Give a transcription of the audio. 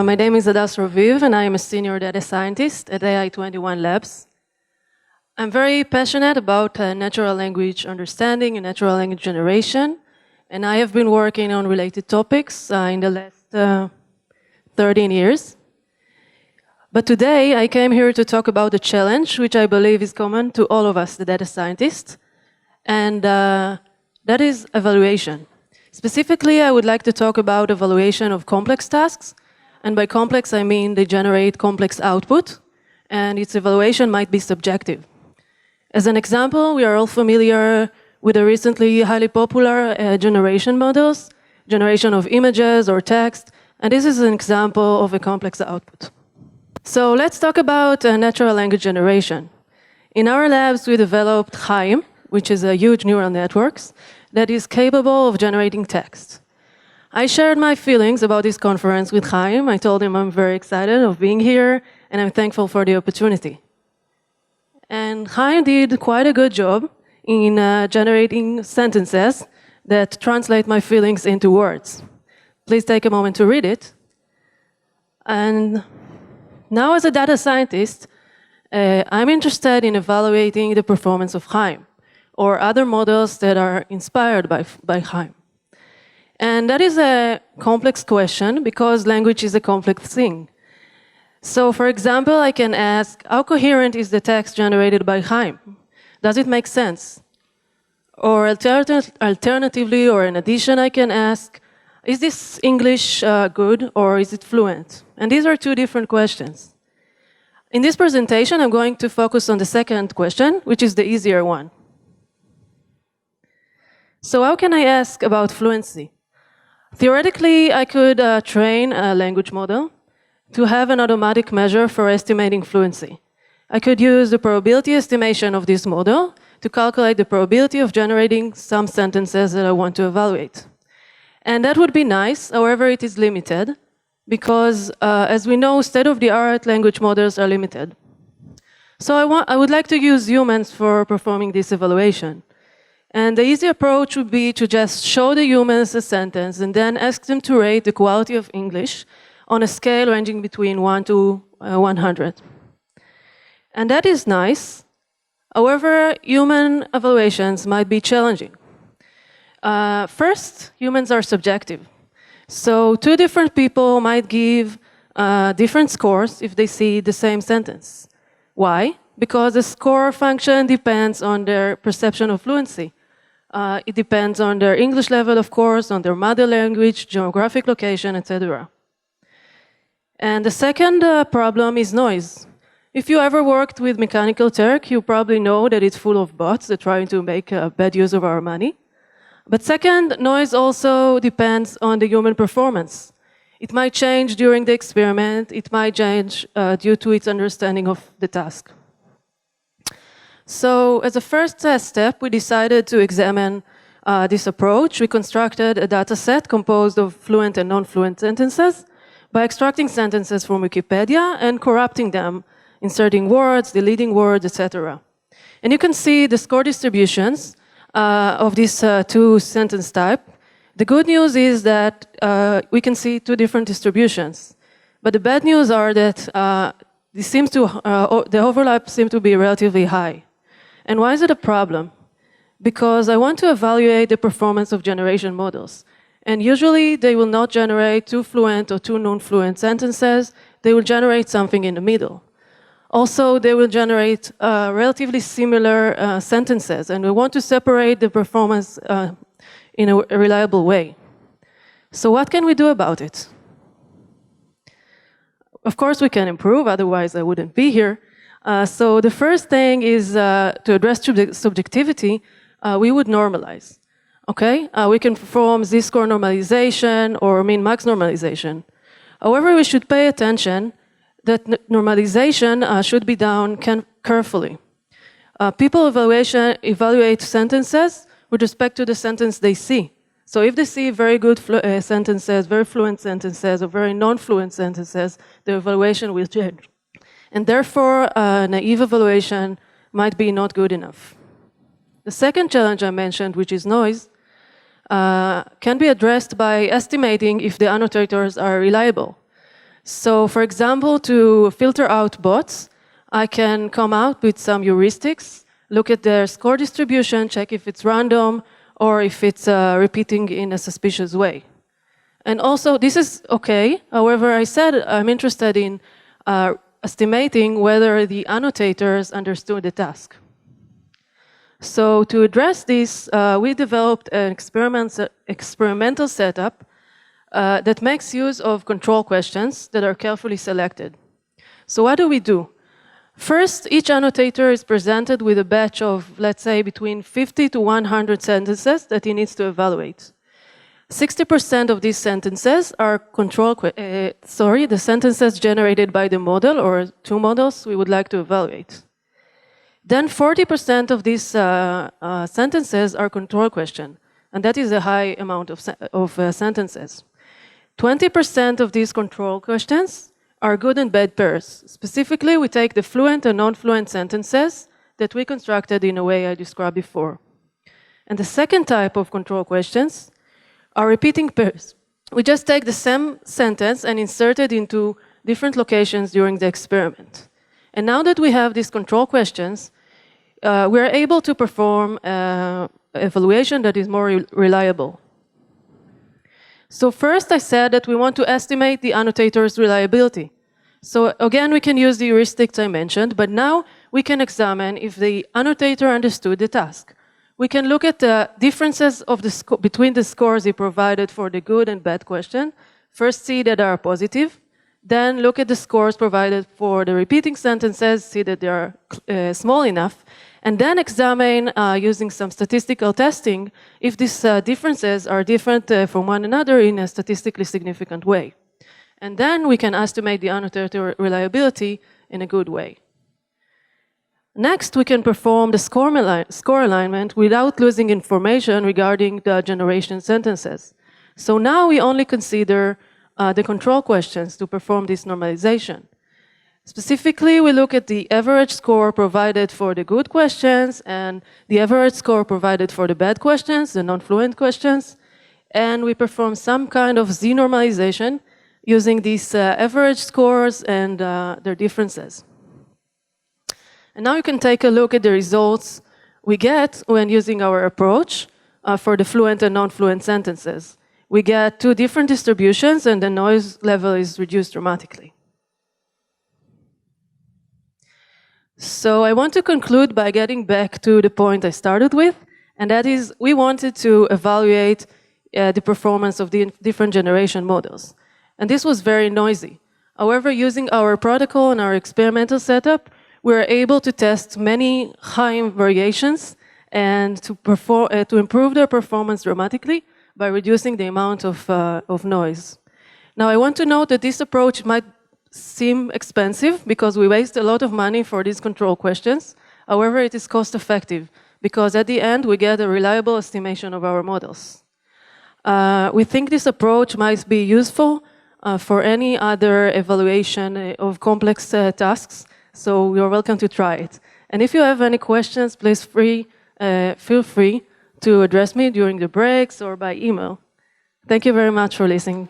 My name is Hadas Raviv, and I am a senior data scientist at AI21 Labs. I'm very passionate about natural language understanding and natural language generation, and I have been working on related topics in the last 13 years. But today, I came here to talk about a challenge which I believe is common to all of us, the data scientists, and that is evaluation. Specifically, I would like to talk about evaluation of complex tasks, and by complex, I mean they generate complex output, and its evaluation might be subjective. As an example, we are all familiar with the recently highly popular generation models, generation of images or text, and this is an example of a complex output. So let's talk about natural language generation. In our labs, we developed Chaim, which is a huge neural network that is capable of generating text. I shared my feelings about this conference with Chaim. I told him I'm very excited of being here, and I'm thankful for the opportunity. And Chaim did quite a good job in generating sentences that translate my feelings into words. Please take a moment to read it. And now, as a data scientist, I'm interested in evaluating the performance of Chaim or other models that are inspired by Chaim. And that is a complex question because language is a complex thing. So, for example, I can ask, how coherent is the text generated by Chaim? Does it make sense? Or alternatively, or in addition, I can ask, is this English good or is it fluent? And these are two different questions. In this presentation, I'm going to focus on the second question, which is the easier one. So how can I ask about fluency? Theoretically, I could train a language model to have an automatic measure for estimating fluency. I could use the probability estimation of this model to calculate the probability of generating some sentences that I want to evaluate. And that would be nice, however, it is limited, because as we know, state-of-the-art language models are limited. So I would like to use humans for performing this evaluation. And the easy approach would be to just show the humans a sentence and then ask them to rate the quality of English on a scale ranging between 1 to 100. And that is nice. However, human evaluations might be challenging. First, humans are subjective. So two different people might give different scores if they see the same sentence. Why? Because the score function depends on their perception of fluency. It depends on their English level, of course, on their mother language, geographic location, etc. And the second problem is noise. If you ever worked with Mechanical Turk, you probably know that it's full of bots that try to make bad use of our money. But second, noise also depends on the human performance. It might change during the experiment. It might change due to its understanding of the task. So as a first step, we decided to examine this approach. We constructed a data set composed of fluent and non-fluent sentences by extracting sentences from Wikipedia and corrupting them, inserting words, deleting words, etc. And you can see the score distributions of these two sentence types. The good news is that we can see two different distributions. But the bad news are that the overlap seems to be relatively high. And why is it a problem? Because I want to evaluate the performance of generation models. And usually they will not generate two fluent or two non-fluent sentences. They will generate something in the middle. Also, they will generate relatively similar sentences, and we want to separate the performance in a reliable way. So what can we do about it? Of course, we can improve, otherwise I wouldn't be here. So the first thing is to address subjectivity, we would normalize. Okay? We can perform z-score normalization or min-max normalization. However, we should pay attention that normalization should be done carefully. People evaluate sentences with respect to the sentence they see. So if they see very good sentences, very fluent sentences, or very non-fluent sentences, the evaluation will change. And therefore, naive evaluation might be not good enough. The second challenge I mentioned, which is noise, can be addressed by estimating if the annotators are reliable. So for example, to filter out bots, I can come out with some heuristics, look at their score distribution, check if it's random or if it's repeating in a suspicious way. And also, this is okay. However, I said I'm interested in estimating whether the annotators understood the task. So to address this, we developed an experimental setup that makes use of control questions that are carefully selected. So what do? First, each annotator is presented with a batch of, let's say, between 50 to 100 sentences that he needs to evaluate. 60% of these sentences are the sentences generated by the model or two models we would like to evaluate. Then 40% of these sentences are control question, and that is a high amount of sentences. 20% of these control questions are good and bad pairs. Specifically, we take the fluent and non-fluent sentences that we constructed in a way I described before. And the second type of control questions are repeating pairs. We just take the same sentence and insert it into different locations during the experiment. And now that we have these control questions, we are able to perform evaluation that is more reliable. So first I said that we want to estimate the annotator's reliability. So again, we can use the heuristics I mentioned, but now we can examine if the annotator understood the task. We can look at the differences of between the scores he provided for the good and bad question. First, see that they are positive. Then look at the scores provided for the repeating sentences, see that they are small enough. And then examine, using some statistical testing, if these differences are different from one another in a statistically significant way. And then we can estimate the annotator reliability in a good way. Next, we can perform the score alignment without losing information regarding the generation sentences. So now we only consider the control questions to perform this normalization. Specifically, we look at the average score provided for the good questions and the average score provided for the bad questions, the non-fluent questions, and we perform some kind of z-normalization using these average scores and their differences. And now you can take a look at the results we get when using our approach for the fluent and non-fluent sentences. We get two different distributions and the noise level is reduced dramatically. So I want to conclude by getting back to the point I started with, and that is we wanted to evaluate the performance of the different generation models. And this was very noisy. However, using our protocol and our experimental setup, we were able to test many high variations and to improve their performance dramatically by reducing the amount of noise. Now, I want to note that this approach might seem expensive because we waste a lot of money for these control questions. However, it is cost effective because at the end we get a reliable estimation of our models. We think this approach might be useful for any other evaluation of complex tasks, so you're welcome to try it. And if you have any questions, please feel free to address me during the breaks or by email. Thank you very much for listening.